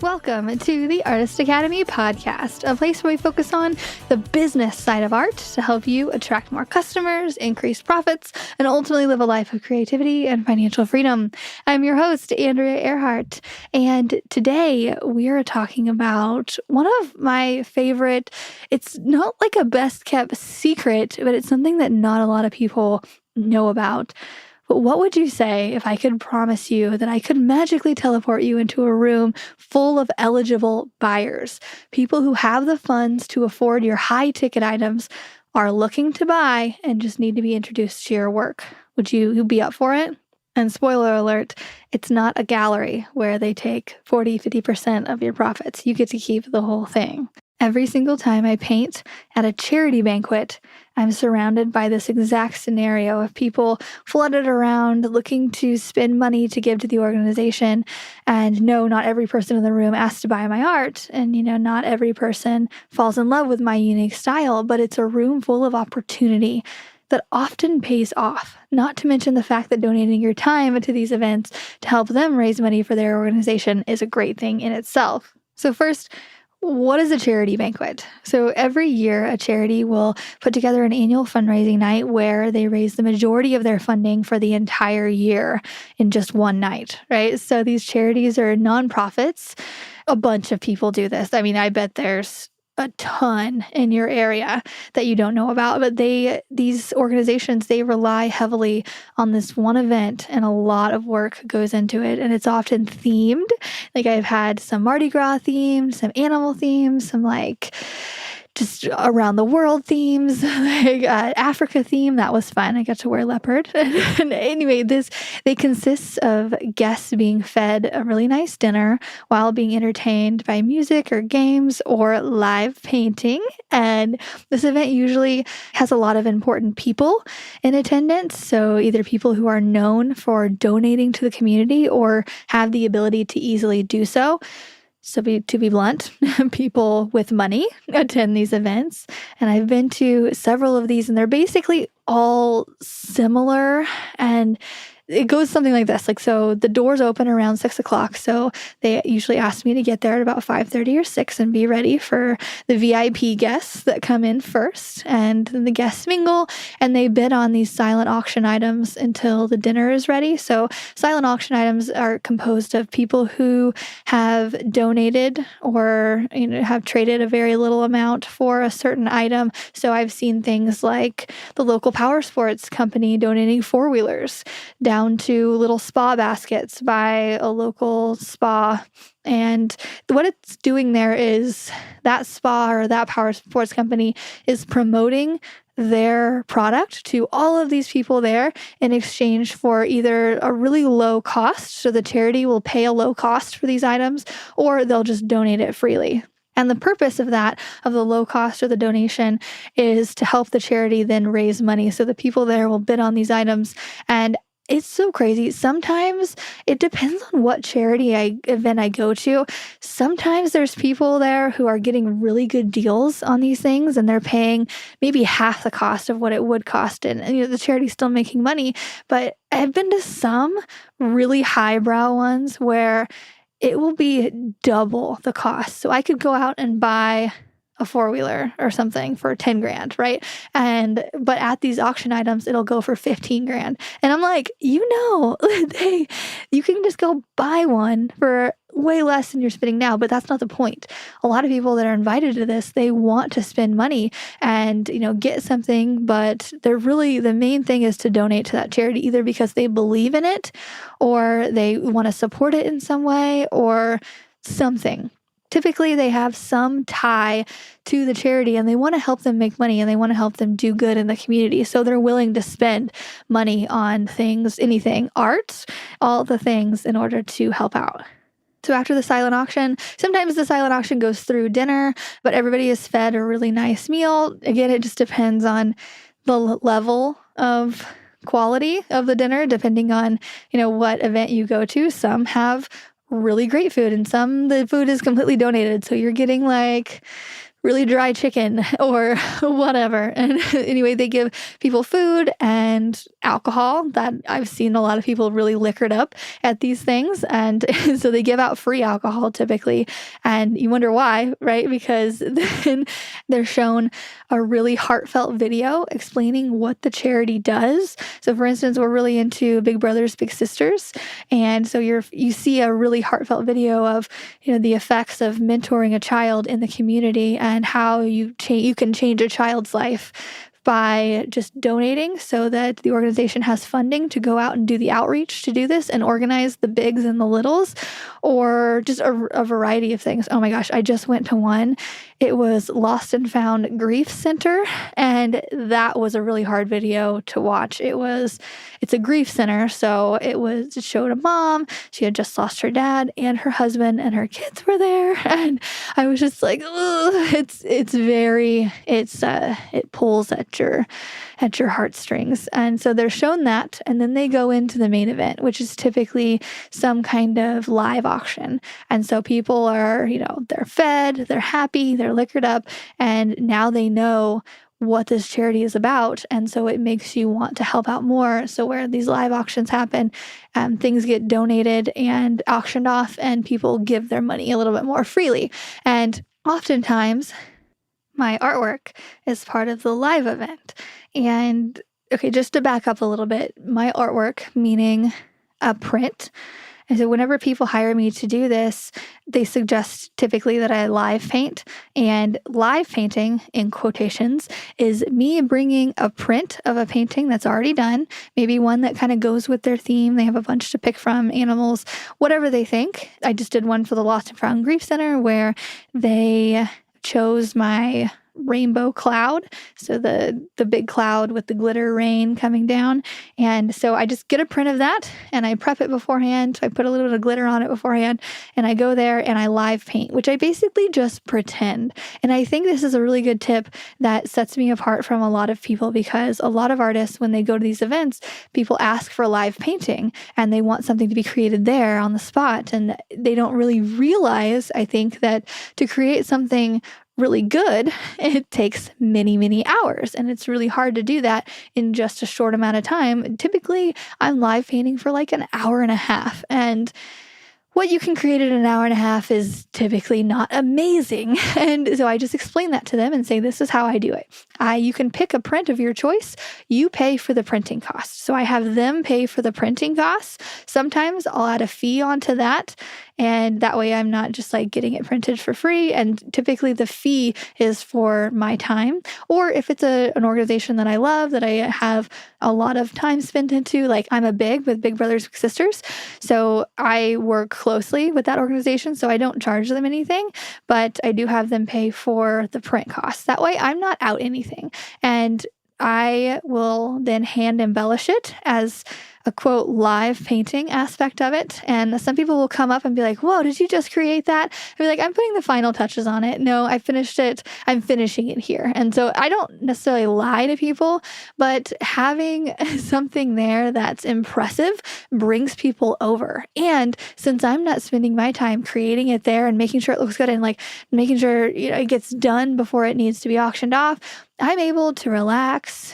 Welcome to the Artist Academy podcast, a place where we focus on the business side of art to help you attract more customers, increase profits, and ultimately live a life of creativity and financial freedom. I'm your host, Andrea Earhart, and today we are talking about one of my favorite, it's not like a best kept secret, but it's something that not a lot of people know about. But what would you say if I could promise you that I could magically teleport you into a room full of eligible buyers, people who have the funds to afford your high-ticket items, are looking to buy, and just need to be introduced to your work? Would you be up for it? And spoiler alert, it's not a gallery where they take 40-50% of your profits. You get to keep the whole thing. Every single time I paint at a charity banquet, I'm surrounded by this exact scenario of people flooded around looking to spend money to give to the organization. And no, not every person in the room asks to buy my art. And, not every person falls in love with my unique style, but it's a room full of opportunity that often pays off. Not to mention the fact that donating your time to these events to help them raise money for their organization is a great thing in itself. So first, what is a charity banquet? So every year, a charity will put together an annual fundraising night where they raise the majority of their funding for the entire year in just one night, right? So these charities are nonprofits. A bunch of people do this. I mean, I bet there's a ton in your area that you don't know about, but these organizations, they rely heavily on this one event, and a lot of work goes into it, and it's often themed. Like, I've had some Mardi Gras themes, some animal themes, some just around the world themes, Africa theme. That was fun. I got to wear leopard. And anyway, they consist of guests being fed a really nice dinner while being entertained by music or games or live painting. And this event usually has a lot of important people in attendance. So either people who are known for donating to the community or have the ability to easily do so. So to be blunt, people with money attend these events. And I've been to several of these, and they're basically all similar. And it goes something like this. So the doors open around 6 o'clock. So they usually ask me to get there at about 5:30 or 6 and be ready for the VIP guests that come in first. And then the guests mingle and they bid on these silent auction items until the dinner is ready. So silent auction items are composed of people who have donated or have traded a very little amount for a certain item. So I've seen things like the local power sports company donating four-wheelers, down to little spa baskets by a local spa. And what it's doing there is that spa or that power sports company is promoting their product to all of these people there in exchange for either a really low cost, so the charity will pay a low cost for these items, or they'll just donate it freely. And the purpose of that, of the low cost or the donation, is to help the charity then raise money. So the people there will bid on these items. And it's so crazy. Sometimes it depends on what charity event I go to. Sometimes there's people there who are getting really good deals on these things, and they're paying maybe half the cost of what it would cost. And the charity's still making money. But I've been to some really highbrow ones where it will be double the cost. So I could go out and buy a four-wheeler or something for 10 grand, right? But at these auction items, it'll go for 15 grand. And I'm like, you can just go buy one for way less than you're spending now, but that's not the point. A lot of people that are invited to this, they want to spend money and, get something, but the main thing is to donate to that charity, either because they believe in it or they want to support it in some way or something. Typically, they have some tie to the charity and they want to help them make money and they want to help them do good in the community. So they're willing to spend money on things, anything, art, all the things in order to help out. So after the silent auction, sometimes the silent auction goes through dinner, but everybody is fed a really nice meal. Again, it just depends on the level of quality of the dinner, depending on, what event you go to. Some have really great food, and some the food is completely donated. So you're getting really dry chicken or whatever. And anyway, they give people food and alcohol that I've seen a lot of people really liquored up at these things. And so they give out free alcohol typically. And you wonder why, right? Because then they're shown a really heartfelt video explaining what the charity does. So for instance, we're really into Big Brothers Big Sisters. And so you see a really heartfelt video of, the effects of mentoring a child in the community and how you can change a child's life by just donating so that the organization has funding to go out and do the outreach to do this and organize the bigs and the littles, or just a variety of things. Oh my gosh, I just went to one. It was Lost and Found Grief Center, and that was a really hard video to watch. It's a grief center, so it showed a mom. She had just lost her dad and her husband, and her kids were there, and I was just like, ugh, it pulls at your heartstrings. And so they're shown that, and then they go into the main event, which is typically some kind of live auction. And so people are, they're fed, they're happy, they're liquored up, and now they know what this charity is about. And so it makes you want to help out more. So where these live auctions happen, things get donated and auctioned off, and people give their money a little bit more freely. And oftentimes, my artwork is part of the live event. And okay, just to back up a little bit, my artwork, meaning a print. And so whenever people hire me to do this, they suggest typically that I live paint. And live painting, in quotations, is me bringing a print of a painting that's already done, maybe one that kind of goes with their theme. They have a bunch to pick from, animals, whatever they think. I just did one for the Lost and Found Grief Center where they chose my rainbow cloud, so the big cloud with the glitter rain coming down. And so I just get a print of that and I prep it beforehand. So I put a little bit of glitter on it beforehand, and I go there and I live paint, which I basically just pretend. And I think this is a really good tip that sets me apart from a lot of people, because a lot of artists, when they go to these events, people ask for live painting and they want something to be created there on the spot. And they don't really realize, I think, that to create something really good, it takes many, many hours. And it's really hard to do that in just a short amount of time. Typically, I'm live painting for like an hour and a half. And what you can create in an hour and a half is typically not amazing. And so I just explain that to them and say, this is how I do it. You can pick a print of your choice. You pay for the printing cost. So I have them pay for the printing costs. Sometimes I'll add a fee onto that. And that way I'm not just like getting it printed for free. And typically the fee is for my time. Or if it's an organization that I love, that I have a lot of time spent into, like I'm a big with Big Brothers Big Sisters. So I work closely with that organization. So I don't charge them anything, but I do have them pay for the print costs. That way I'm not out anything. And I will then hand embellish it as a quote live painting aspect of it. And some people will come up and be like, whoa, did you just create that? I'll be like, I'm putting the final touches on it. No, I finished it. I'm finishing it here. And so I don't necessarily lie to people, but having something there that's impressive brings people over. And since I'm not spending my time creating it there and making sure it looks good and like making sure it gets done before it needs to be auctioned off, I'm able to relax,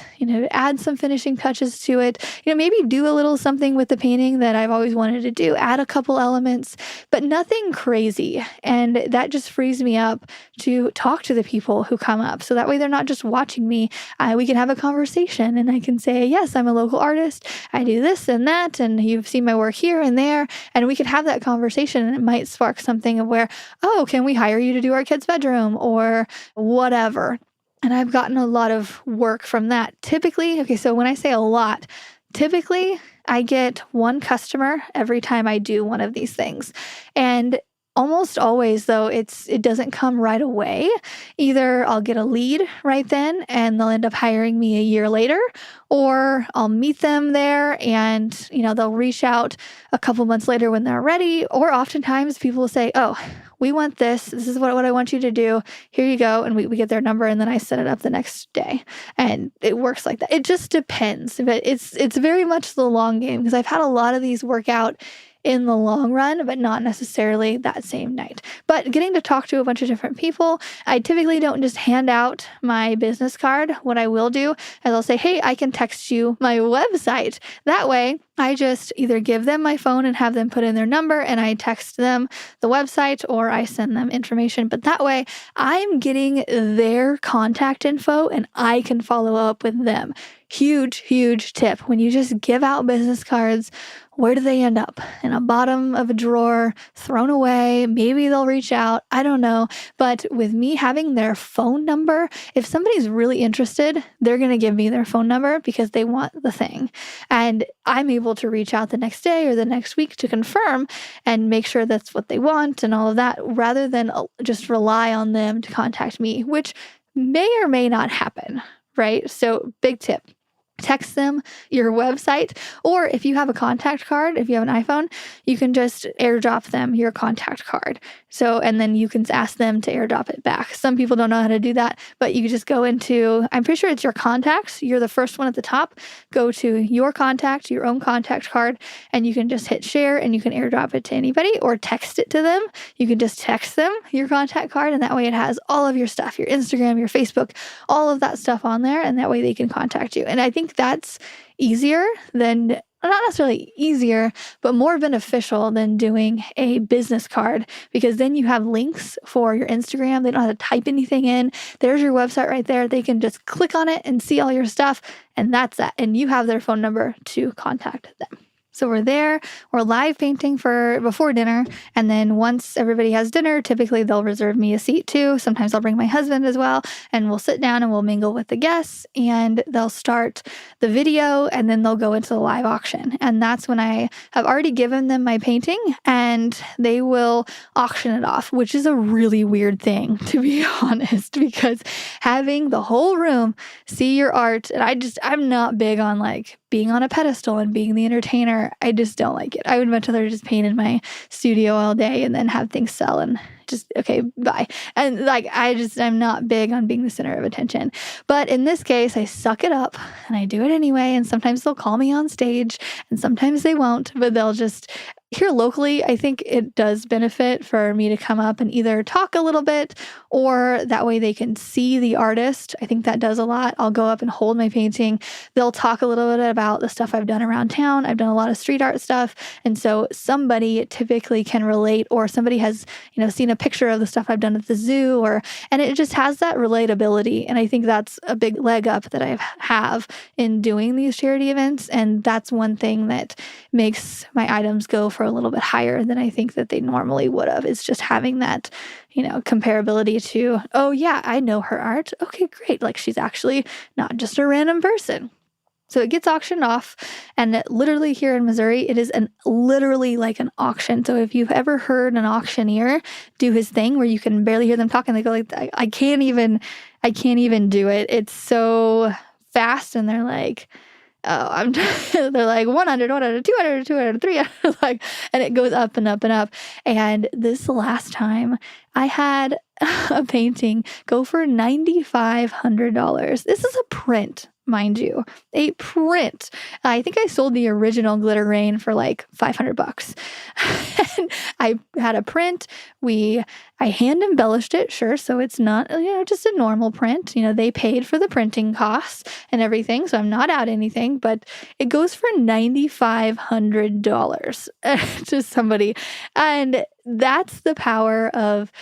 add some finishing touches to it, maybe do a little something with the painting that I've always wanted to do, add a couple elements, but nothing crazy. And that just frees me up to talk to the people who come up. So that way they're not just watching me. We can have a conversation and I can say, yes, I'm a local artist. I do this and that. And you've seen my work here and there. And we could have that conversation, and it might spark something of where, oh, can we hire you to do our kid's bedroom or whatever? And I've gotten a lot of work from that. Typically, okay, so when I say a lot, typically I get one customer every time I do one of these things. And almost always, though, it doesn't come right away. Either I'll get a lead right then and they'll end up hiring me a year later, or I'll meet them there and, they'll reach out a couple months later when they're ready. Or oftentimes people will say, oh, we want this. This is what I want you to do. Here you go. And we get their number, and then I set it up the next day. And it works like that. It just depends. But it's very much the long game, because I've had a lot of these work out in the long run, but not necessarily that same night. But getting to talk to a bunch of different people, I typically don't just hand out my business card. What I will do is I'll say, hey, I can text you my website. That way, I just either give them my phone and have them put in their number and I text them the website, or I send them information. But that way, I'm getting their contact info and I can follow up with them. Huge, huge tip. When you just give out business cards, where do they end up? In a bottom of a drawer, thrown away. Maybe they'll reach out. I don't know. But with me having their phone number, if somebody's really interested, they're going to give me their phone number because they want the thing. And I'm able to reach out the next day or the next week to confirm and make sure that's what they want and all of that, rather than just rely on them to contact me, which may or may not happen, right? So big tip. Text them your website, or if you have a contact card, if you have an iPhone, you can just airdrop them your contact card. So, and then you can ask them to airdrop it back. Some people don't know how to do that, but you just go into, I'm pretty sure it's your contacts. You're the first one at the top. Go to your contact, your own contact card, and you can just hit share and you can airdrop it to anybody or text it to them. You can just text them your contact card, and that way it has all of your stuff, your Instagram, your Facebook, all of that stuff on there, and that way they can contact you. And I think that's easier than, not necessarily easier, but more beneficial than doing a business card, because then you have links for your Instagram. They don't have to type anything in. There's your website right there. They can just click on it and see all your stuff, and that's that. And you have their phone number to contact them. So we're there, we're live painting for before dinner. And then once everybody has dinner, typically they'll reserve me a seat too. Sometimes I'll bring my husband as well, and we'll sit down and we'll mingle with the guests, and they'll start the video and then they'll go into the live auction. And that's when I have already given them my painting and they will auction it off, which is a really weird thing, to be honest, because having the whole room see your art, and I'm not big on like being on a pedestal and being the entertainer. I just don't like it. I would much rather just paint in my studio all day and then have things sell and just, okay, bye. And like, I'm not big on being the center of attention. But in this case, I suck it up and I do it anyway. And sometimes they'll call me on stage and sometimes they won't, but they'll just, here locally, I think it does benefit for me to come up and either talk a little bit, or that way they can see the artist. I think that does a lot. I'll go up and hold my painting. They'll talk a little bit about the stuff I've done around town. I've done a lot of street art stuff. And so somebody typically can relate, or somebody has, seen a picture of the stuff I've done at the zoo, and it just has that relatability. And I think that's a big leg up that I have in doing these charity events. And that's one thing that makes my items go for a little bit higher than I think that they normally would have. It's just having that, comparability to, oh yeah, I know her art. Okay, great. Like, she's actually not just a random person. So it gets auctioned off, and literally here in Missouri, it is literally like an auction. So if you've ever heard an auctioneer do his thing where you can barely hear them talk and they go like, I can't even do it. It's so fast, and they're like, oh, they're like 100, 200, 200, 300, like, and it goes up and up and up. And this last time I had a painting go for $9,500. This is a print, mind you, a print. I think I sold the original Glitter Rain for like $500. And I had a print. I hand embellished it, sure. So it's not, just a normal print. They paid for the printing costs and everything. So I'm not out anything, but it goes for $9,500 to somebody. And that's the power of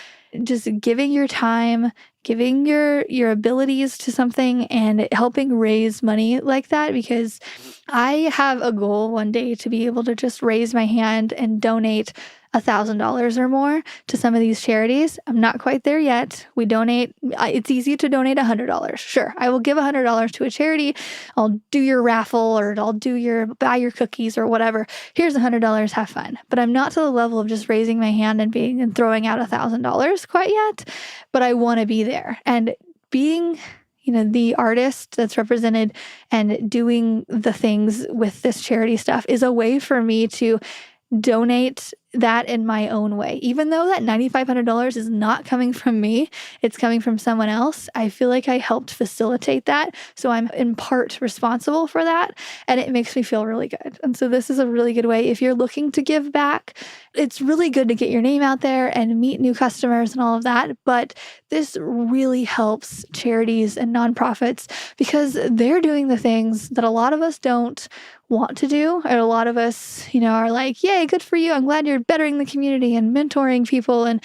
just giving your time, giving your abilities to something, and helping raise money like that. Because I have a goal one day to be able to just raise my hand and donate $1,000 or more to some of these charities. I'm not quite there yet. We donate. It's easy to donate $100. Sure, I will give $100 to a charity. I'll do your raffle, or I'll buy your cookies or whatever. Here's $100. Have fun. But I'm not to the level of just raising my hand and throwing out $1,000 quite yet. But I want to be there, and being the artist that's represented and doing the things with this charity stuff is a way for me to donate that in my own way. Even though that $9,500 is not coming from me, it's coming from someone else, I feel like I helped facilitate that. So I'm in part responsible for that, and it makes me feel really good. And so this is a really good way. If you're looking to give back, it's really good to get your name out there and meet new customers and all of that. But this really helps charities and nonprofits because they're doing the things that a lot of us don't want to do. And a lot of us, are like, yay, good for you. I'm glad you're bettering the community and mentoring people and,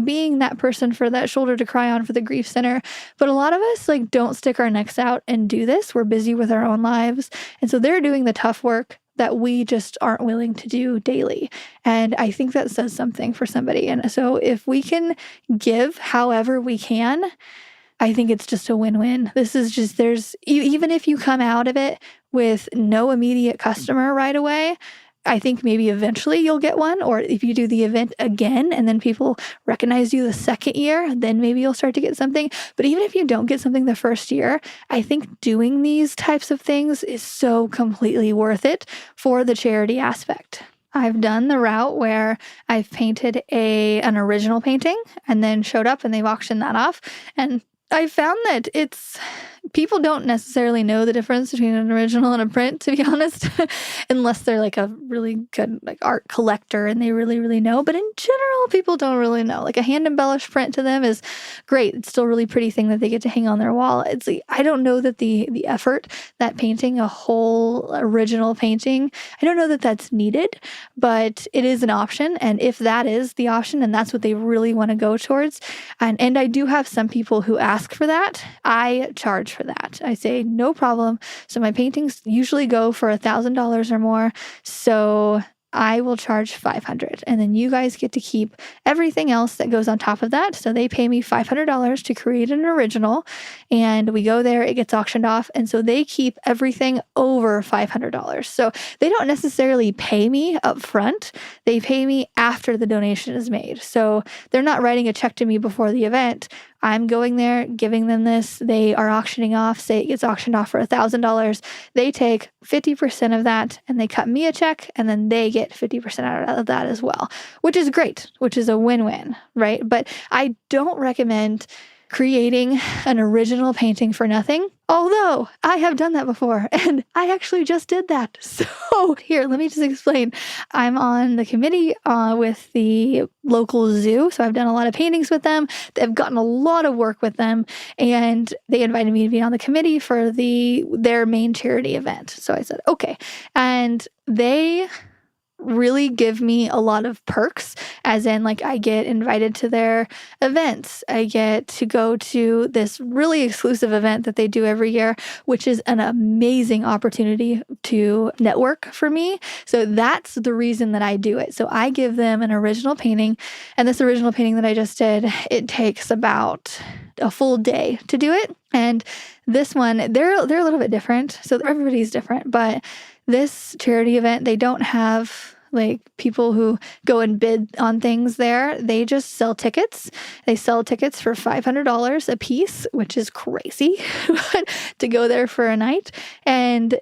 being that person for that shoulder to cry on for the grief center. But a lot of us don't stick our necks out and do this. We're busy with our own lives. And so they're doing the tough work that we just aren't willing to do daily. And I think that says something for somebody. And so if we can give however we can, I think it's just a win-win. This is just, even if you come out of it with no immediate customer right away, I think maybe eventually you'll get one. Or if you do the event again and then people recognize you the second year, then maybe you'll start to get something. But even if you don't get something the first year, I think doing these types of things is so completely worth it for the charity aspect. I've done the route where I've painted an original painting and then showed up and they've auctioned that off. And I found that people don't necessarily know the difference between an original and a print, to be honest, unless they're a really good art collector and they really, really know. But in general, people don't really know. A hand embellished print to them is great. It's still a really pretty thing that they get to hang on their wall. It's I don't know that the effort that painting a whole original painting, I don't know that that's needed, but it is an option. And if that is the option and that's what they really want to go towards, and I do have some people who ask for that, I charge for that. I say, no problem. So my paintings usually go for $1,000 or more. So I will charge $500. And then you guys get to keep everything else that goes on top of that. So they pay me $500 to create an original and we go there, it gets auctioned off. And so they keep everything over $500. So they don't necessarily pay me up front. They pay me after the donation is made. So they're not writing a check to me before the event. I'm going there, giving them this. They are auctioning off, say it gets auctioned off for $1,000. They take 50% of that and they cut me a check and then they get 50% out of that as well, which is great, which is a win-win, right? But I don't recommend creating an original painting for nothing, although I have done that before and I actually just did that. So here, let me just explain. I'm on the committee with the local zoo. So I've done a lot of paintings with them. They've gotten a lot of work with them and they invited me to be on the committee for their main charity event. So I said, okay. And they really give me a lot of perks, as in I get invited to their events. I get to go to this really exclusive event that they do every year, which is an amazing opportunity to network for me. So that's the reason that I do it. So I give them an original painting, and this original painting that I just did, it takes about a full day to do it. And this one, they're a little bit different. So everybody's different, but this charity event, they don't have people who go and bid on things there. They just sell tickets. They sell tickets for $500 a piece, which is crazy to go there for a night. And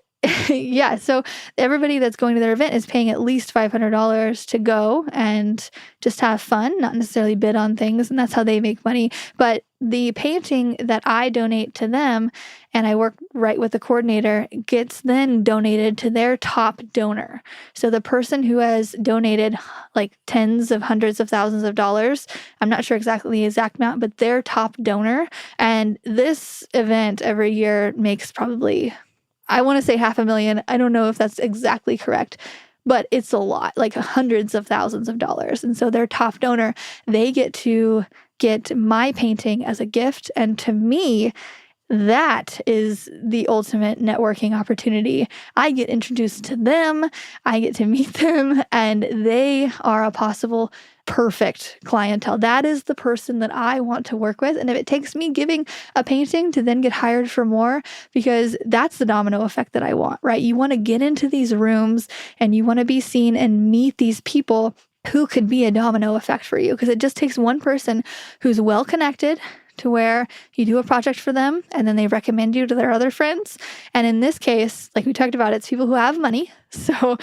yeah, so everybody that's going to their event is paying at least $500 to go and just have fun, not necessarily bid on things. And that's how they make money. But the painting that I donate to them, and I work right with the coordinator, gets then donated to their top donor. So the person who has donated tens of hundreds of thousands of dollars, I'm not sure exactly the exact amount, but their top donor. And this event every year makes probably, I want to say $500,000. I don't know if that's exactly correct, but it's a lot, hundreds of thousands of dollars. And so their top donor, they get to get my painting as a gift. And to me, that is the ultimate networking opportunity. I get introduced to them, I get to meet them, and they are a possible perfect clientele. That is the person that I want to work with. And if it takes me giving a painting to then get hired for more, because that's the domino effect that I want, right? You want to get into these rooms and you want to be seen and meet these people who could be a domino effect for you, because it just takes one person who's well connected to where you do a project for them and then they recommend you to their other friends. And in this case, like we talked about, it's people who have money. So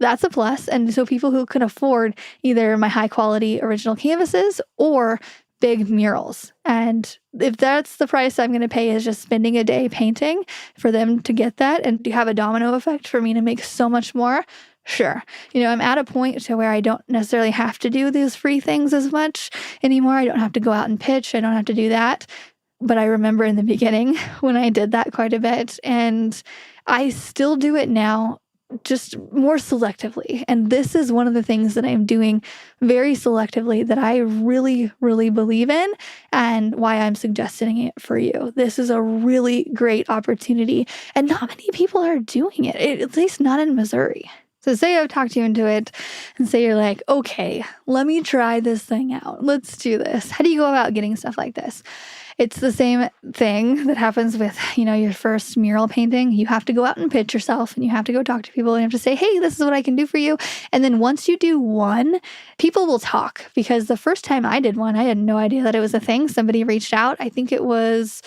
that's a plus. And so people who can afford either my high quality original canvases or big murals. And if that's the price I'm going to pay is just spending a day painting for them to get that and to have a domino effect for me to make so much more, sure. I'm at a point to where I don't necessarily have to do these free things as much anymore. I don't have to go out and pitch. I don't have to do that. But I remember in the beginning when I did that quite a bit, and I still do it now, just more selectively. And this is one of the things that I'm doing very selectively that I really, really believe in, and why I'm suggesting it for you. This is a really great opportunity, and not many people are doing it, at least not in Missouri. So say I've talked you into it, and say you're like, okay, let me try this thing out. Let's do this. How do you go about getting stuff like this? It's the same thing that happens with, your first mural painting. You have to go out and pitch yourself, and you have to go talk to people, and you have to say, hey, this is what I can do for you. And then once you do one, people will talk, because the first time I did one, I had no idea that it was a thing. Somebody reached out. I think it was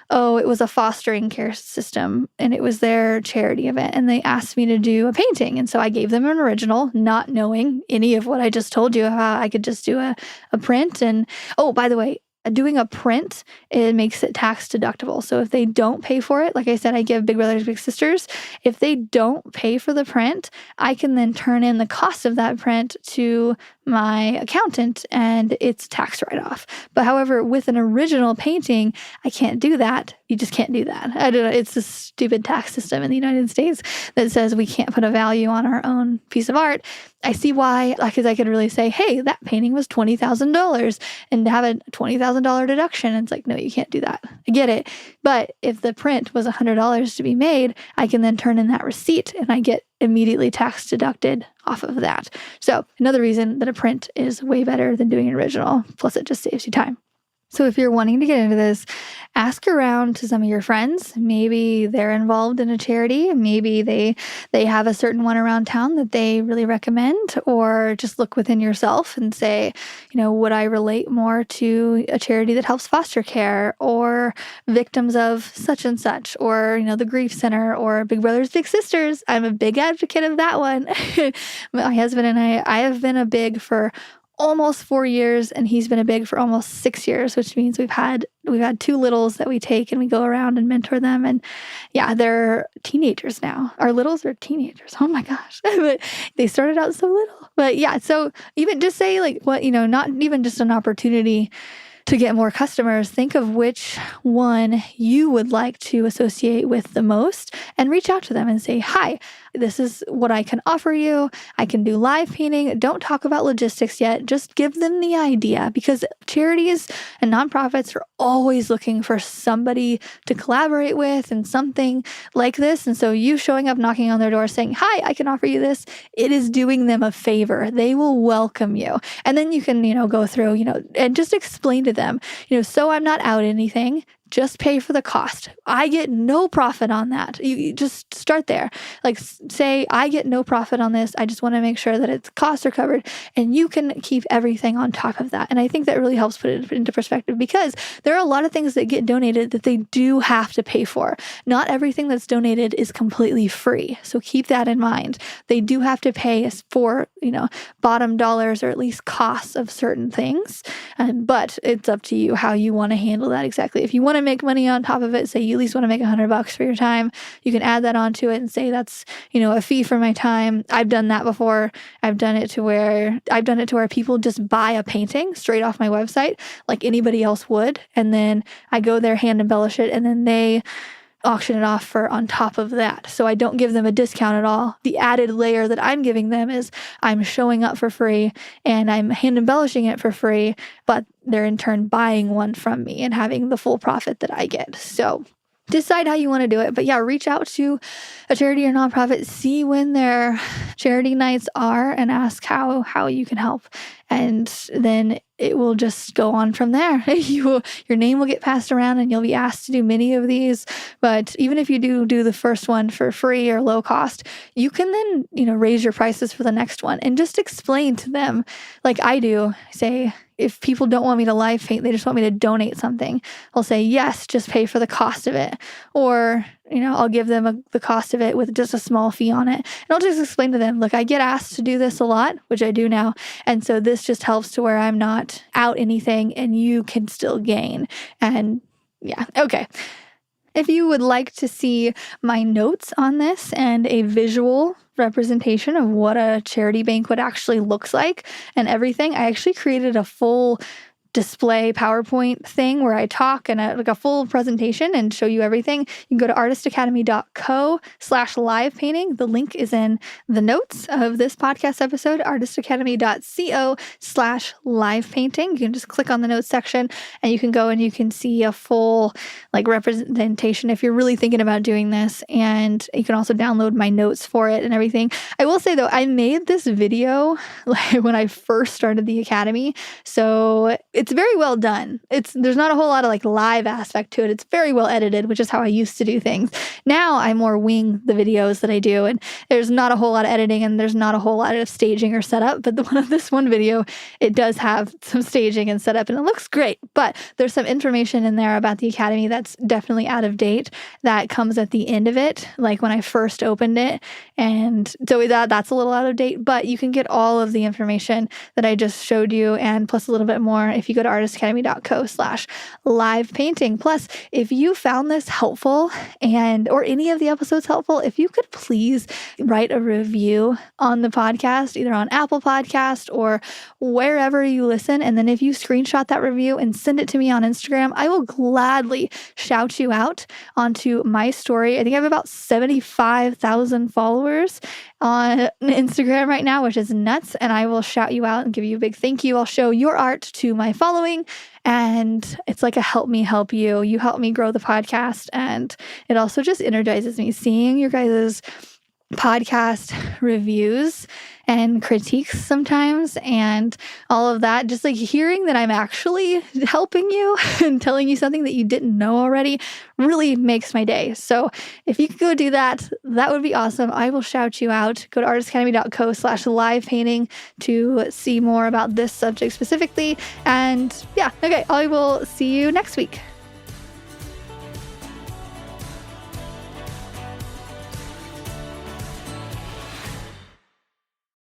a fostering care system, and it was their charity event, and they asked me to do a painting. And so I gave them an original, not knowing any of what I just told you, how I could just do a print. And by the way, doing a print, it makes it tax deductible. So if they don't pay for it, like I said, I give big brothers, big sisters. If they don't pay for the print, I can then turn in the cost of that print to my accountant, and it's tax write-off. But however, with an original painting, I can't do that. You just can't do that. I don't know. It's a stupid tax system in the United States that says we can't put a value on our own piece of art. I see why, because I could really say, hey, that painting was $20,000 and have a $20,000 deduction. And it's like, no, you can't do that. I get it. But if the print was $100 to be made, I can then turn in that receipt, and I get immediately tax deducted off of that. So another reason that a print is way better than doing an original. Plus, it just saves you time. So if you're wanting to get into this, ask around to some of your friends. Maybe they're involved in a charity. Maybe they have a certain one around town that they really recommend, or just look within yourself and say, would I relate more to a charity that helps foster care or victims of such and such, or, the Grief Center or Big Brothers Big Sisters? I'm a big advocate of that one. My husband and I have been a big for almost 4 years, and he's been a big for almost 6 years, which means we've had 2 littles that we take and we go around and mentor them. And yeah, they're teenagers now. Our littles are teenagers. Oh my gosh. But they started out so little. But yeah, so even just say not even just an opportunity to get more customers, think of which one you would like to associate with the most and reach out to them and say, hi, this is what I can offer you. I can do live painting. Don't talk about logistics yet. Just give them the idea, because charities and nonprofits are always looking for somebody to collaborate with and something like this. And so you showing up, knocking on their door saying, hi, I can offer you this, it is doing them a favor. They will welcome you. And then you can, go through, and just explain to them, so I'm not out anything. Just pay for the cost. I get no profit on that. You just start there. Like, say, I get no profit on this. I just want to make sure that its costs are covered, and you can keep everything on top of that. And I think that really helps put it into perspective, because there are a lot of things that get donated that they do have to pay for. Not everything that's donated is completely free. So keep that in mind. They do have to pay for, bottom dollars, or at least costs of certain things. But it's up to you how you want to handle that exactly. If you want to make money on top of it, say you at least want to make $100 for your time, you can add that onto it and say that's, a fee for my time. I've done that before. I've done it to where people just buy a painting straight off my website like anybody else would. And then I go there, hand embellish it, and then they auction it off for on top of that. So I don't give them a discount at all. The added layer that I'm giving them is I'm showing up for free and I'm hand embellishing it for free, but they're in turn buying one from me and having the full profit that I get. So decide how you want to do it. But yeah, reach out to a charity or nonprofit, see when their charity nights are, and ask how you can help. And then it will just go on from there. Your name will get passed around and you'll be asked to do many of these. But even if you do the first one for free or low cost, you can then, raise your prices for the next one and just explain to them, like I do, say, if people don't want me to live paint, they just want me to donate something, I'll say, yes, just pay for the cost of it. Or, I'll give them the cost of it with just a small fee on it. And I'll just explain to them, look, I get asked to do this a lot, which I do now. And so this just helps to where I'm not out anything and you can still gain. And yeah, okay. If you would like to see my notes on this and a visual representation of what a charity banquet actually looks like and everything, I actually created a full display PowerPoint thing where I talk and a full presentation and show you everything. You can go to artistacademy.co/live painting. The link is in the notes of this podcast episode, artistacademy.co/live painting. You can just click on the notes section and you can go and you can see a full representation if you're really thinking about doing this. And you can also download my notes for it and everything. I will say though, I made this video when I first started the Academy. So it's very well done. There's not a whole lot of live aspect to it. It's very well edited, which is how I used to do things. Now I more wing the videos that I do, and there's not a whole lot of editing and there's not a whole lot of staging or setup. But this one video, it does have some staging and setup and it looks great. But there's some information in there about the Academy that's definitely out of date that comes at the end of it, like when I first opened it. And so that's a little out of date, but you can get all of the information that I just showed you and plus a little bit more if you go to artistacademy.co/live painting. Plus, if you found this helpful or any of the episodes helpful, if you could please write a review on the podcast, either on Apple Podcast or wherever you listen. And then if you screenshot that review and send it to me on Instagram, I will gladly shout you out onto my story. I think I have about 75,000 followers on Instagram right now, which is nuts. And I will shout you out and give you a big thank you. I'll show your art to my following. And it's like a help me help you. You help me grow the podcast. And it also just energizes me seeing your guys' podcast reviews and critiques sometimes and all of that, just hearing that I'm actually helping you and telling you something that you didn't know already really makes my day. So if you could go do that, that would be awesome. I will shout you out. Go to artistacademy.co/live painting to see more about this subject specifically. And yeah, okay, I will see you next week.